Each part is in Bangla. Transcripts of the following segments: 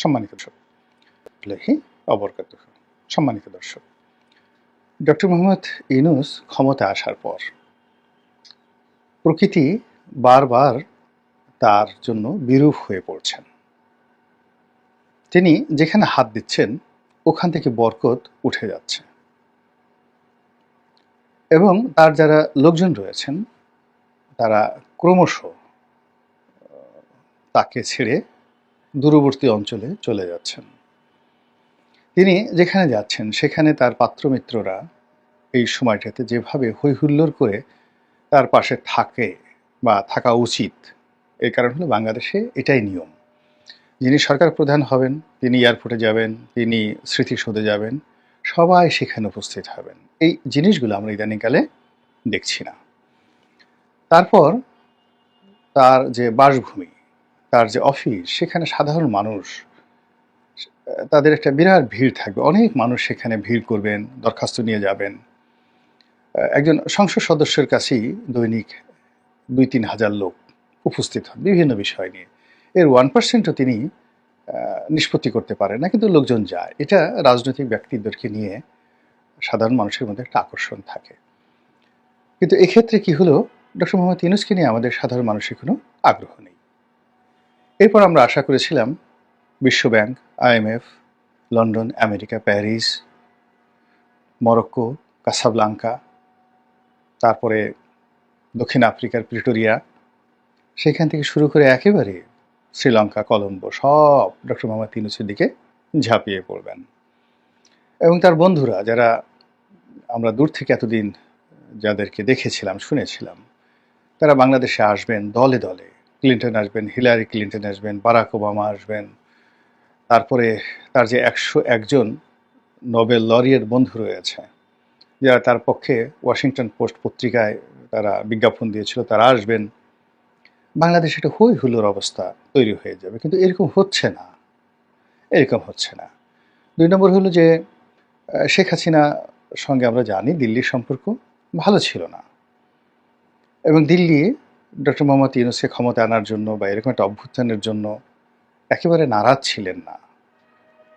সম্মানিত দর্শক, আল্লাহি অবরকাতুহু। সম্মানিত দর্শক, ডক্টর মোহাম্মদ ইউনূস ক্ষমতায় আসার পর প্রকৃতি বারবার তার জন্য বিরূপ হয়ে পড়ছেন। তিনি যেখানে হাত দিচ্ছেন ওখান থেকে বরকত উঠে যাচ্ছে এবং তার যারা লোকজন রয়েছেন তারা ক্রমশ তাকে ছেড়ে দূরবর্তী অঞ্চলে চলে যাচ্ছেন। তিনি যেখানে যাচ্ছেন সেখানে তার পাত্রমিত্ররা এই সময়টাতে যেভাবে হৈহুল্লোড় করে তার পাশে থাকে বা থাকা উচিত, এর কারণ হলো বাংলাদেশে এটাই নিয়ম। যিনি সরকার প্রধান হবেন তিনি এয়ারপোর্টে যাবেন, তিনি স্মৃতিসৌধে যাবেন, সবাই সেখানে উপস্থিত হবেন। এই জিনিসগুলো আমরা ইদানিংকালে দেখছি না। তারপর তার যে বাসভূমি, তার যে অফিস, সেখানে সাধারণ মানুষ, তাদের একটা বিরাট ভিড় থাকবে। অনেক মানুষ সেখানে ভিড় করবেন, দরখাস্ত নিয়ে যাবেন। একজন সংসদ সদস্যের কাছেই দৈনিক ২-৩ হাজার লোক উপস্থিত হন বিভিন্ন বিষয় নিয়ে। এর 1%ও তিনি নিষ্পত্তি করতে পারেন না, কিন্তু লোকজন যায়। এটা রাজনৈতিক ব্যক্তিদেরকে নিয়ে সাধারণ মানুষের মধ্যে একটা আকর্ষণ থাকে। কিন্তু এক্ষেত্রে কি হলো, ডক্টর মোহাম্মদ ইউনূসকে নিয়ে আমাদের সাধারণ মানুষের কোনো আগ্রহ নেই। এরপর আমরা আশা করেছিলাম বিশ্বব্যাংক, IMF, London, America, Paris, Morocco, Casablanca, তারপরে দক্ষিণ আফ্রিকার প্রিটোরিয়া, সেখান থেকে শুরু করে একেবারে শ্রীলঙ্কা, কলম্বো, সব ডক্টর মোহাম্মদ ইউনূসের দিকে ঝাঁপিয়ে পড়বেন। এবং তার বন্ধুরা, যারা আমরা দূর থেকে এতদিন যাদেরকে দেখেছিলাম, শুনেছিলাম, তারা বাংলাদেশে আসবেন দলে দলে। ক্লিন্টন আসবেন, হিলারি ক্লিন্টন আসবেন, বারাক ওবামা আসবেন, তারপরে তার যে ১০১ জন নোবেল লরিয়েট বন্ধু রয়েছে যারা তার পক্ষে ওয়াশিংটন পোস্ট পত্রিকায় তারা বিজ্ঞাপন দিয়েছিল, তারা আসবেন। বাংলাদেশে একটা হই হুল্লোর অবস্থা তৈরি হয়ে যাবে, কিন্তু এরকম হচ্ছে না। এরকম হচ্ছে না। ২ নম্বর হলো যে শেখ হাসিনা সঙ্গে আমরা জানি দিল্লির সম্পর্ক ভালো ছিল না, এবং দিল্লি ডক্টর মোহাম্মদ ইউনূসকে ক্ষমতা আনার জন্য বা এরকম একটা অভ্যুত্থানের জন্য একেবারে নারাজ ছিলেন না।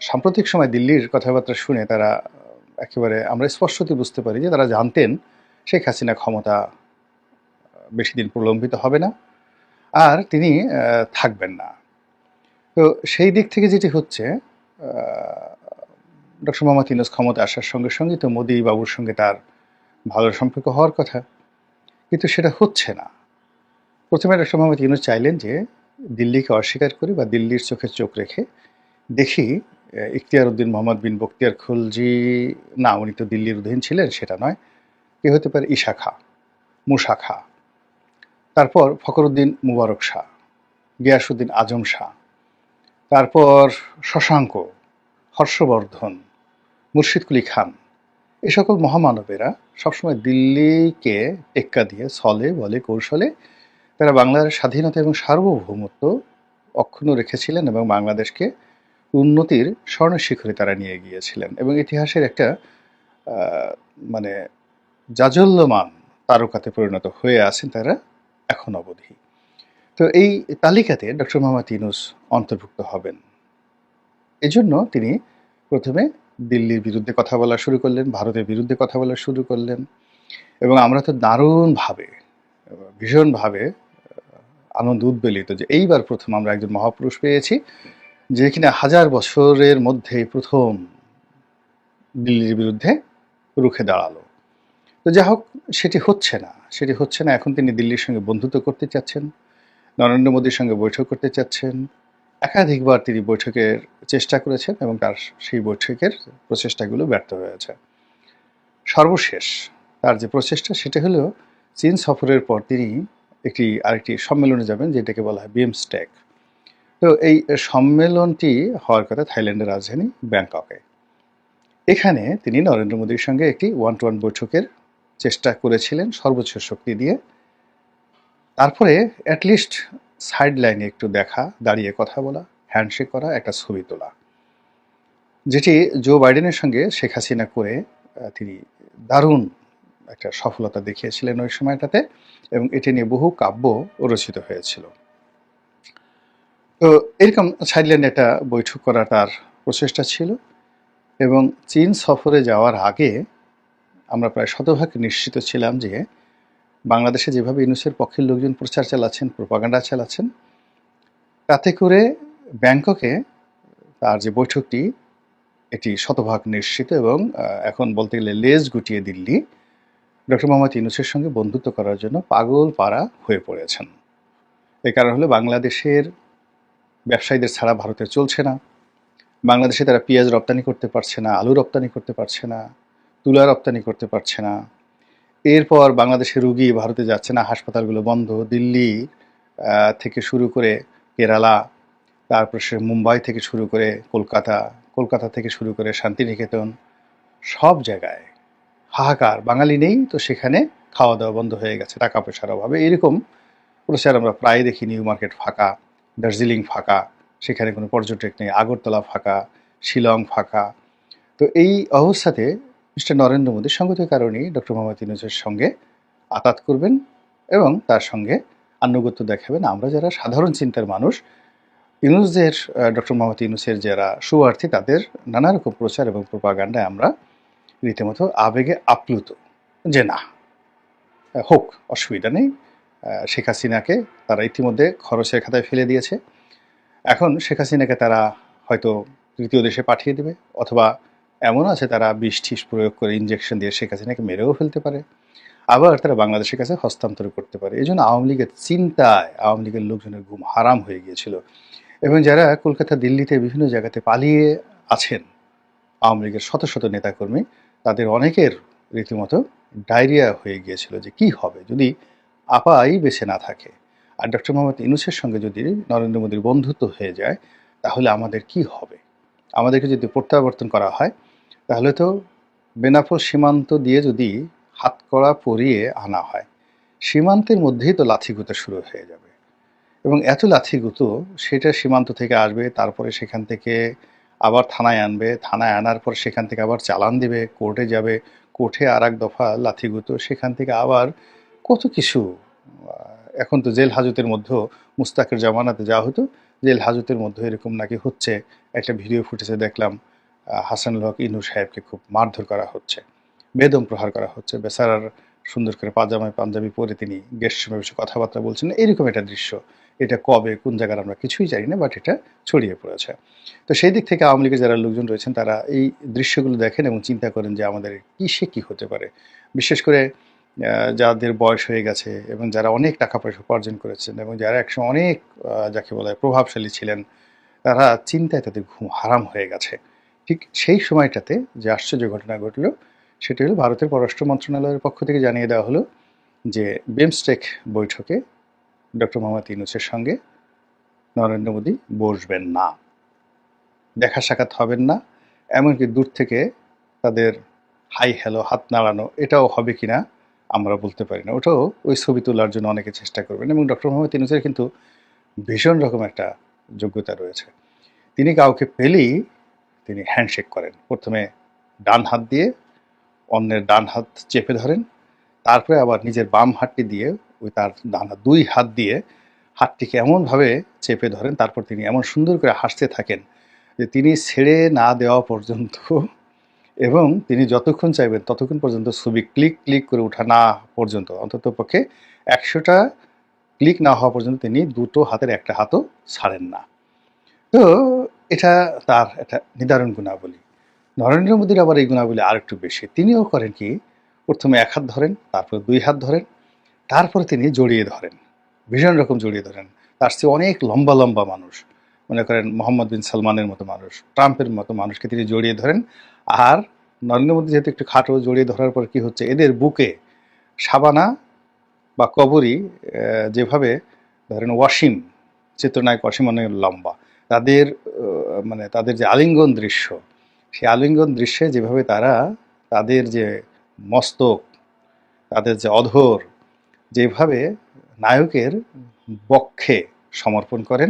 সাম্প্রতিক সময় দিল্লির কথাবার্তা শুনে তারা একেবারে আমরা স্পষ্টতই বুঝতে পারি যে তারা জানতেন শেখ হাসিনা ক্ষমতা বেশি দিন প্রলম্বিত হবে না, আর তিনি থাকবেন না। তো সেই দিক থেকে যেটি হচ্ছে, ডক্টর মোহাম্মদ ইউনূস ক্ষমতা আসার সঙ্গে সঙ্গে তো মোদি বাবুর সঙ্গে তার ভালো সম্পর্ক হওয়ার কথা, কিন্তু সেটা হচ্ছে না। প্রথমে ডক্টর মোহাম্মদ ইউনূস চাইলেন যে দিল্লিকে অস্বীকার করি বা দিল্লির চোখে চোখ রেখে দেখি ইখতিয়ার উদ্দিন মোহাম্মদ বিন বখতিয়ার খলজি, না উনি তো দিল্লির অধীন ছিলেন, সেটা নয়, কে হতে পারে ঈশা খাঁ, মুসা খাঁ, তারপর ফখরুদ্দিন মুবারক শাহ, গিয়াসউদ্দিন আজম শাহ, তারপর শশাঙ্ক, হর্ষবর্ধন, মুর্শিদ কুলি খান, এ সকল মহামানবেরা সবসময় দিল্লিকে টেক্কা দিয়ে ছলে বলে কৌশলে তারা বাংলার স্বাধীনতা এবং সার্বভৌমত্ব অক্ষুণ্ণ রেখেছিলেন এবং বাংলাদেশকে উন্নতির স্বর্ণশিখরে তারা নিয়ে গিয়েছিলেন, এবং ইতিহাসের একটা মানে জাজল্যমান তারকাতে পরিণত হয়ে আছেন তারা এখন অবধি। তো এই তালিকাতে ডক্টর মোহাম্মদ ইউনূস অন্তর্ভুক্ত হবেন। এজন্য তিনি প্রথমে দিল্লির বিরুদ্ধে কথা বলা শুরু করলেন, ভারতের বিরুদ্ধে কথা বলা শুরু করলেন, এবং আমরা তো দারুণভাবে, ভীষণভাবে আনন্দ উদ্বেলিত যে এইবার প্রথম আমরা একজন মহাপুরুষ পেয়েছি যে কিনা 1000 বছরের মধ্যে প্রথম দিল্লির বিরুদ্ধে রুখে দাঁড়ালো। তো যা হোক, সেটি হচ্ছে না, সেটি হচ্ছে না। এখন তিনি দিল্লির সঙ্গে বন্ধুত্ব করতে চাচ্ছেন, নরেন্দ্র মোদীর সঙ্গে বৈঠক করতে চাচ্ছেন। একাধিকবার তিনি বৈঠকের চেষ্টা করেছেন এবং তার সেই বৈঠকের প্রচেষ্টাগুলো ব্যর্থ হয়েছে। সর্বশেষ তার যে প্রচেষ্টা সেটা হলো চীন সফরের পর তিনি আরেকটি সম্মেলনে যাবেন, যেটাকে বলা হয় বিমস্টেক। তো এই সম্মেলনটি হওয়ার কথা থাইল্যান্ডের রাজধানী ব্যাংককে। এখানে তিনি নরেন্দ্র মোদীর সঙ্গে একটি 1-to-1 বৈঠকের চেষ্টা করেছিলেন সর্বোচ্চ শক্তি দিয়ে। তারপরে অ্যাটলিস্ট সাইড লাইনে একটু দেখা, দাঁড়িয়ে কথা বলা, হ্যান্ডশেক করা, একটা ছবি তোলা, যেটি জো বাইডেনের সঙ্গে শেখ হাসিনা করে তিনি দারুণ একটা সফলতা দেখিয়েছিলেন ওই সময়টাতে, এবং এটি নিয়ে বহু কাব্য রচিত হয়েছিল। তো এরকম থাইল্যান্ডে একটা বৈঠক করা তার প্রচেষ্টা ছিল, এবং চীন সফরে যাওয়ার আগে আমরা প্রায় শতভাগ নিশ্চিত ছিলাম যে বাংলাদেশে যেভাবে ইউনূসের পক্ষের লোকজন প্রচার চালাচ্ছেন, প্রোপাগান্ডা চালাচ্ছেন, তাতে করে ব্যাংককে তার যে বৈঠকটি এটি শতভাগ নিশ্চিত, এবং এখন বলতে গেলে লেজ গুটিয়ে দিল্লি ডক্টর মোহাম্মদ ইউনূসের সঙ্গে বন্ধুত্ব করার জন্য পাগল পাড়া হয়ে পড়েছেন। এই কারণ হলো বাংলাদেশের ব্যবসায়ীদের ছাড়া ভারতে চলছে না, বাংলাদেশে তারা পেঁয়াজ রপ্তানি করতে পারছে না, আলু রপ্তানি করতে পারছে না, তুলা রপ্তানি করতে পারছে না। এরপর বাংলাদেশের রুগী ভারতে যাচ্ছে না, হাসপাতালগুলো বন্ধ। দিল্লি থেকে শুরু করে কেরালা, তারপর সে মুম্বাই থেকে শুরু করে কলকাতা, কলকাতা থেকে শুরু করে শান্তিনিকেতন, সব জায়গায় হাহাকার। বাঙালি নেই তো সেখানে খাওয়া দাওয়া বন্ধ হয়ে গেছে টাকা পয়সার অভাবে। এরকম প্রচার আমরা প্রায় দেখি। নিউ মার্কেট ফাঁকা, দার্জিলিং ফাঁকা, সেখানে কোনো পর্যটক নেই, আগরতলা ফাঁকা, শিলং ফাঁকা। তো এই অবস্থাতে মিস্টার নরেন্দ্র মোদী সঙ্গত কারণেই ডক্টর মোহাম্মদ ইউনূসের সঙ্গে আতাত করবেন এবং তার সঙ্গে আনুগত্য দেখাবেন। আমরা যারা সাধারণ চিন্তার মানুষ, ইউনূসদের ডক্টর মোহাম্মদ ইউনূসের যারা শুভার্থী, তাদের নানা রকম প্রচার এবং প্রোপাগান্ডায় আমরা রীতিমতো আবেগে আপ্লুত যে না, হোক, অসুবিধা নেই। শেখ হাসিনাকে তারা ইতিমধ্যে খরচের খাতায় ফেলে দিয়েছে। এখন শেখ হাসিনাকে তারা হয়তো তৃতীয় দেশে পাঠিয়ে দেবে, অথবা এমনও আছে তারা বিষ-টিষ প্রয়োগ করে ইনজেকশন দিয়ে শেখ হাসিনাকে মেরেও ফেলতে পারে। আবার তারা বাংলাদেশের কাছে হস্তান্তর করতে পারে। এই জন্য আওয়ামী লীগের চিন্তায় আওয়ামী লীগের লোকজনের ঘুম হারাম হয়ে গিয়েছিল, এবং যারা কলকাতা, দিল্লিতে বিভিন্ন জায়গাতে পালিয়ে আছেন আওয়ামী লীগের শত শত নেতাকর্মী, তাদের অনেকের রীতিমতো ডায়রিয়া হয়ে গিয়েছিল যে কি হবে যদি আপাই বেঁচে না থাকে, আর ডক্টর মোহাম্মদ ইউনূসের সঙ্গে যদি নরেন্দ্র মোদীর বন্ধুত্ব হয়ে যায়, তাহলে আমাদের কি হবে। আমাদেরকে যদি প্রত্যাবর্তন করা হয়, তাহলে তো বেনাপোল সীমান্ত দিয়ে যদি হাতকড়া পরিয়ে আনা হয়, সীমান্তের মধ্যেই তো লাথিগুতো শুরু হয়ে যাবে। এবং এত লাথিগুতো সেটা সীমান্ত থেকে আসবে, তারপরে সেখান থেকে আবার থানায় আনবে, থানায় আনার পর সেখান থেকে আবার চালান দেবে, কোর্টে যাবে, কোর্টে আর এক দফা লাথিগুতো, সেখান থেকে আবার কত কিছু। এখন তো জেল হাজতের মধ্যেও মুস্তাকের জামানাতে যা হতো, জেল হাজতের মধ্যে এরকম নাকি হচ্ছে। একটা ভিডিও ফুটেজে দেখলাম হাসানুল হক ইনু সাহেবকে খুব মারধর করা হচ্ছে, বেদম প্রহার করা হচ্ছে। বেচারার সুন্দর করে পাজামায় পাঞ্জাবি পরে তিনি গেস্ট রুমে বসে কথাবার্তা বলছেন, এরকম একটা দৃশ্য। এটা কবে কোন জায়গার আমরা কিছুই জানি না, বাট এটা ছড়িয়ে পড়েছে। তো সেই দিক থেকে আওয়ামী লীগের যারা লোকজন রয়েছেন তারা এই দৃশ্যগুলো দেখেন এবং চিন্তা করেন যে আমাদের কিসে কি হতে পারে। বিশেষ করে যাদের বয়স হয়ে গেছে এবং যারা অনেক টাকা পয়সা উপার্জন করেছেন এবং যারা একসময় অনেক যাকে বলা হয় প্রভাবশালী ছিলেন, তারা চিন্তায় তাদের ঘুম হারাম হয়ে গেছে। ঠিক সেই সময়টাতে যে আশ্চর্য ঘটনা ঘটল, সেটি হলো ভারতের পররাষ্ট্র মন্ত্রণালয়ের পক্ষ থেকে জানিয়ে দেওয়া হলো যে বিমস্টেক বৈঠকে ডক্টর মোহাম্মদ ইউনূসের সঙ্গে নরেন্দ্র মোদী বসবেন না, দেখা সাক্ষাৎ হবেন না, এমনকি দূর থেকে তাদের হাই হ্যালো, হাত নাড়ানো, এটাও হবে কিনা আমরা বলতে পারি না। ওটাও ওই ছবি তোলার জন্য অনেকে চেষ্টা করবেন। এবং ডক্টর মোহাম্মদ ইউনূসের কিন্তু ভীষণ রকম একটা যোগ্যতা রয়েছে। তিনি কাউকে পেলেই তিনি হ্যান্ডশেক করেন। প্রথমে ডান হাত দিয়ে অন্যের ডান হাত চেপে ধরেন, তারপরে আবার নিজের বাম হাতটি দিয়ে ওই তার ডান হাত, দুই হাত দিয়ে হাতটিকে এমনভাবে চেপে ধরেন, তারপর তিনি এমন সুন্দর করে হাসতে থাকেন যে তিনি ছেড়ে না দেওয়া পর্যন্ত, এবং তিনি যতক্ষণ চাইবেন ততক্ষণ পর্যন্ত ছবি ক্লিক ক্লিক করে ওঠা না পর্যন্ত, অন্তত পক্ষে 100টা ক্লিক না হওয়া পর্যন্ত তিনি দুটো হাতের একটা হাতও ছাড়েন না। তো এটা তার একটা নিদারুণ গুণাবলী। নরেন্দ্র মোদীর আবার এই গুণাবলী আর একটু বেশি। তিনিও করেন কি, প্রথমে এক হাত ধরেন, তারপর দুই হাত ধরেন, তারপরে তিনি জড়িয়ে ধরেন, ভীষণ রকম জড়িয়ে ধরেন। তার চেয়ে অনেক লম্বা লম্বা মানুষ, মনে করেন মোহাম্মদ বিন সালমানের মতো মানুষ, ট্রাম্পের মতো মানুষকে তিনি জড়িয়ে ধরেন। আর নরেন্দ্র মোদী যেহেতু একটু খাটো, জড়িয়ে ধরার পর কি হচ্ছে, এদের বুকে সাবানা বা কবরী যেভাবে ধরেন ওয়াসিম, চিত্রনায়ক ওয়াসিম অনেক লম্বা, তাদের মানে তাদের যে আলিঙ্গন দৃশ্য, সেই আলিঙ্গন দৃশ্যে যেভাবে তারা তাদের যে মস্তক, তাদের যে অধর, যেভাবে নায়কের বক্ষে সমর্পণ করেন,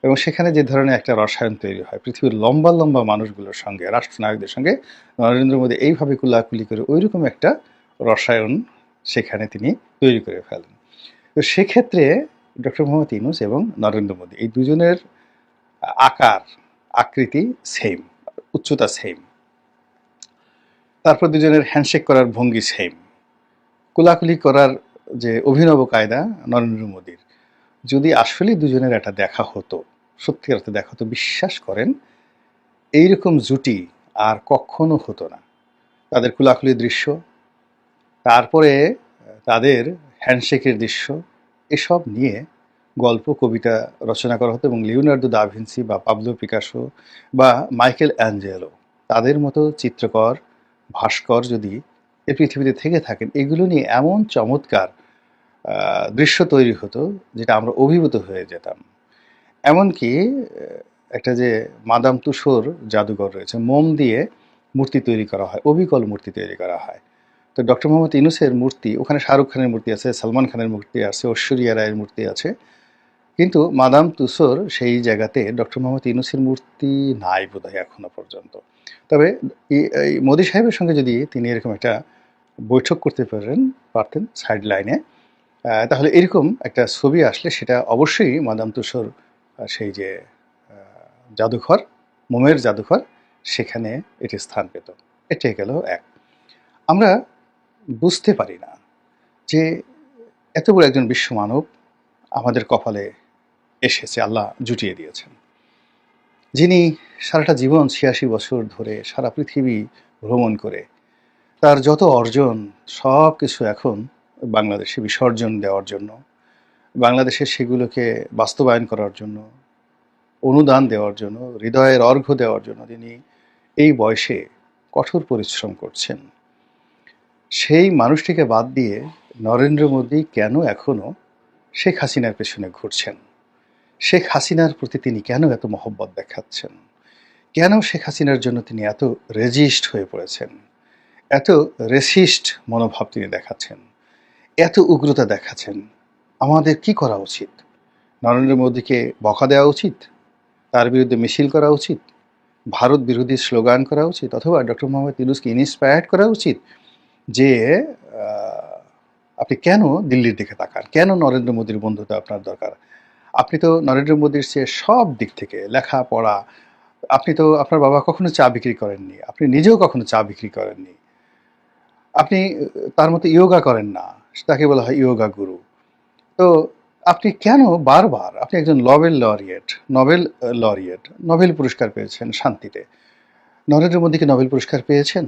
এবং সেখানে যে ধরনের একটা রসায়ন তৈরি হয় পৃথিবীর লম্বা লম্বা মানুষগুলোর সঙ্গে, রাষ্ট্রনায়কদের সঙ্গে নরেন্দ্র মোদী এইভাবে কুলাকুলি করে ওইরকম একটা রসায়ন সেখানে তিনি তৈরি করে ফেলেন। তো সেক্ষেত্রে ডক্টর মোহাম্মদ ইউনূস এবং নরেন্দ্র মোদী এই দুজনের আকার আকৃতি সেম, উচ্চতা সেম, তারপর দুজনের হ্যান্ডশেক করার ভঙ্গি সেম, কোলাকুলি করার যে অভিনব কায়দা নরেন্দ্র মোদীর। যদি আসলে দুজনের একটা দেখা হতো, সত্যি অর্থে দেখা হতো, বিশ্বাস করেন এইরকম জুটি আর কখনো হতো না। তাদের কোলাকুলির দৃশ্য, তারপরে তাদের হ্যান্ডশেকের দৃশ্য, এসব নিয়ে গল্প কবিতা রচনা করা হতো এবং লিওনার্দো দা ভিঞ্চি বা পাবলো পিকাসো বা মাইকেল অ্যাঞ্জেলো তাদের মতো চিত্রকর ভাস্কর যদি এই পৃথিবীতে থেকে থাকেন, এগুলো নিয়ে এমন চমৎকার দৃশ্য তৈরি হতো যেটা আমরা অভিভূত হয়ে যেতাম। এমনকি একটা যে মাদাম তুসোর জাদুঘর রয়েছে, মোম দিয়ে মূর্তি তৈরি করা হয়, অবিকল মূর্তি তৈরি করা হয়। তো ডক্টর মোহাম্মদ ইউনূসের মূর্তি, ওখানে শাহরুখ খানের মূর্তি আছে, সালমান খানের মূর্তি আছে, ঐশ্বরিয়া রায়ের মূর্তি আছে, কিন্তু মাদাম তুসোর সেই জায়গাতে ডক্টর মোহাম্মদ ইউনূসের মূর্তি নাই বোধহয় এখনো পর্যন্ত। তবে এই মোদি সাহেবের সঙ্গে যদি তিনি এরকম একটা বৈঠক করতে পারতেন সাইড লাইনে, তাহলে এরকম একটা ছবি আসলে সেটা অবশ্যই মাদাম তুসোর সেই যে জাদুঘর, মোমের জাদুঘর, সেখানে এটি স্থান পেত। এটাই গেল এক। আমরা বুঝতে পারি না যে এত বড় একজন বিশ্ব মানব আমাদের কপালে এসেছে, আল্লাহ জুটিয়ে দিয়েছেন, যিনি সারাটা জীবন ৮৬ বছর ধরে সারা পৃথিবী ভ্রমণ করে তার যত অর্জন সব কিছু এখন বাংলাদেশে বিসর্জন দেওয়ার জন্য, বাংলাদেশে সেগুলোকে বাস্তবায়ন করার জন্য, অনুদান দেওয়ার জন্য, হৃদয়ের অর্ঘ্য দেওয়ার জন্য তিনি এই বয়সে কঠোর পরিশ্রম করছেন। সেই মানুষটিকে বাদ দিয়ে নরেন্দ্র মোদী কেন এখনো শেখ হাসিনার পেছনে ঘুরছেন? শেখ হাসিনার প্রতি তিনি কেন এত মহব্বত দেখাচ্ছেন? কেন শেখ হাসিনার জন্য তিনি এত রেজিস্ট হয়ে পড়েছেন? এত রেসিস্ট মনোভাব তিনি দেখাচ্ছেন, এত উগ্রতা দেখাচ্ছেন? আমাদের কি করা উচিত? নরেন্দ্র মোদীকে বকা দেওয়া উচিত? তার বিরুদ্ধে মিছিল করা উচিত? ভারত বিরোধী স্লোগান করা উচিত? অথবা ডক্টর মোহাম্মদ ইউনূসকে ইন্সপায়ার্ড করা উচিত যে আপনি কেন দিল্লির দিকে তাকান? কেন নরেন্দ্র মোদীর বন্ধুত্ব আপনার দরকার? আপনি তো নরেন্দ্র মোদীর চেয়ে সব দিক থেকে, লেখাপড়া, আপনি তো, আপনার বাবা কখনো চা বিক্রি করেননি, আপনি নিজেও কখনো চা বিক্রি করেননি, আপনি তার মতো ইয়োগা করেন না, তাকে বলা হয় ইয়োগা গুরু। তো আপনি কেন বারবার, আপনি একজন নোবেল পুরস্কার পেয়েছেন শান্তিতে, নরেন্দ্র মোদীকে নোবেল পুরস্কার পেয়েছেন?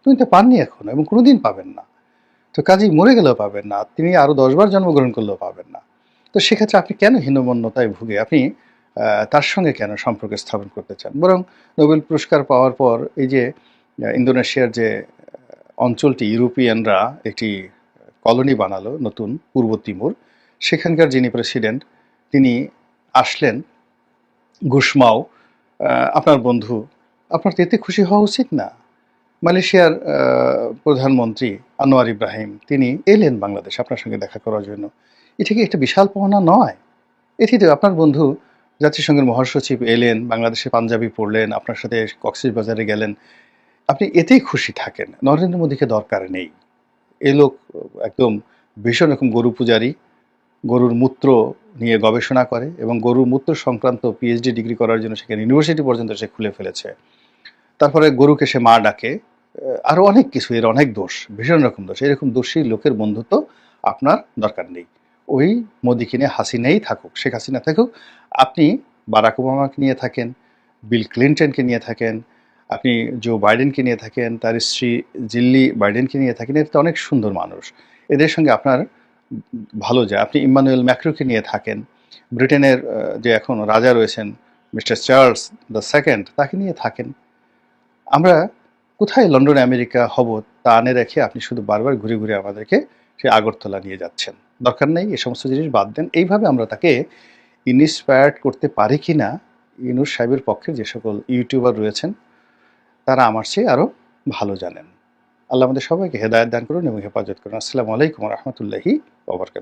তুমি তো পাননি এখনো এবং কোনোদিন পাবেন না। তো কাজেই মরে গেলেও পাবেন না, তিনি আরও 10 বার জন্মগ্রহণ করলেও পাবেন না। তো সেক্ষেত্রে আপনি কেন হীনমন্যতায় ভুগে আপনি তার সঙ্গে কেন সম্পর্ক স্থাপন করতে চান? বরং নোবেল পুরস্কার পাওয়ার পর এই যে ইন্দোনেশিয়ার যে অঞ্চলটি ইউরোপিয়ানরা একটি কলোনি বানালো নতুন, পূর্ব তিমুর, সেখানকার যিনি প্রেসিডেন্ট তিনি আসলেন, গুসমাও, আপনার বন্ধু, আপনার তো এতে খুশি হওয়া উচিত না? মালয়েশিয়ার প্রধানমন্ত্রী আনোয়ার ইব্রাহিম তিনি এলেন বাংলাদেশ আপনার সঙ্গে দেখা করার জন্য। এটা কি একটা বিশাল পাওনা নয়? এটি তো আপনার বন্ধু জাতিসংঘের মহাসচিব এলেন, বাংলাদেশে পাঞ্জাবি পড়লেন, আপনার সাথে কক্সবাজারে গেলেন, আপনি এতেই খুশি থাকেন। নরেন্দ্র মোদীকে দরকার নেই। এ লোক একদম ভীষণ রকম গরু পূজারী, গরুর মূত্র নিয়ে গবেষণা করে এবং গরুর মূত্র সংক্রান্ত পিএইচডি ডিগ্রি করার জন্য সেখানে ইউনিভার্সিটি পর্যন্ত সে খুলে ফেলেছে। তারপরে গরুকে সে মা ডাকে, আরও অনেক কিছু, এর অনেক দোষ, ভীষণ রকম দোষ। এরকম দোষী লোকের বন্ধুত্ব আপনার দরকার নেই। ওই মোদিকে নিয়ে হাসিনাই থাকুক, শেখ হাসিনা থাকুক, আপনি বারাক ওবামাকে নিয়ে থাকেন, বিল ক্লিন্টনকে নিয়ে থাকেন, আপনি জো বাইডেনকে নিয়ে থাকেন, তার স্ত্রী জিল্লি বাইডেনকে নিয়ে থাকেন, এর তো অনেক সুন্দর মানুষ, এদের সঙ্গে আপনার ভালো যায়। আপনি ইম্মানুয়েল ম্যাক্রোকে নিয়ে থাকেন, ব্রিটেনের যে এখন রাজা রয়েছেন মিস্টার চার্লস II, তাকে নিয়ে থাকেন। আমরা কোথায় লন্ডন আমেরিকা হব তা আনে রেখে আপনি শুধু বারবার ঘুরে ঘুরে আমাদেরকে সে আগরতলা নিয়ে যাচ্ছেন। দরকার নেই, এ সমস্ত জিনিস বাদ দেন। এইভাবে আমরা তাকে ইন্সপায়ার্ড করতে পারি কি না, ইউনূস সাহেবের পক্ষে যে সকল ইউটিউবার রয়েছেন তারা আমার চেয়ে আরও ভালো জানেন। আল্লাহ আমাদের সবাইকে হেদায়েত দান করুন এবং হেফাজত করুন। আসসালামু আলাইকুম ওয়া রাহমাতুল্লাহি ওয়া বারাকাতুহু।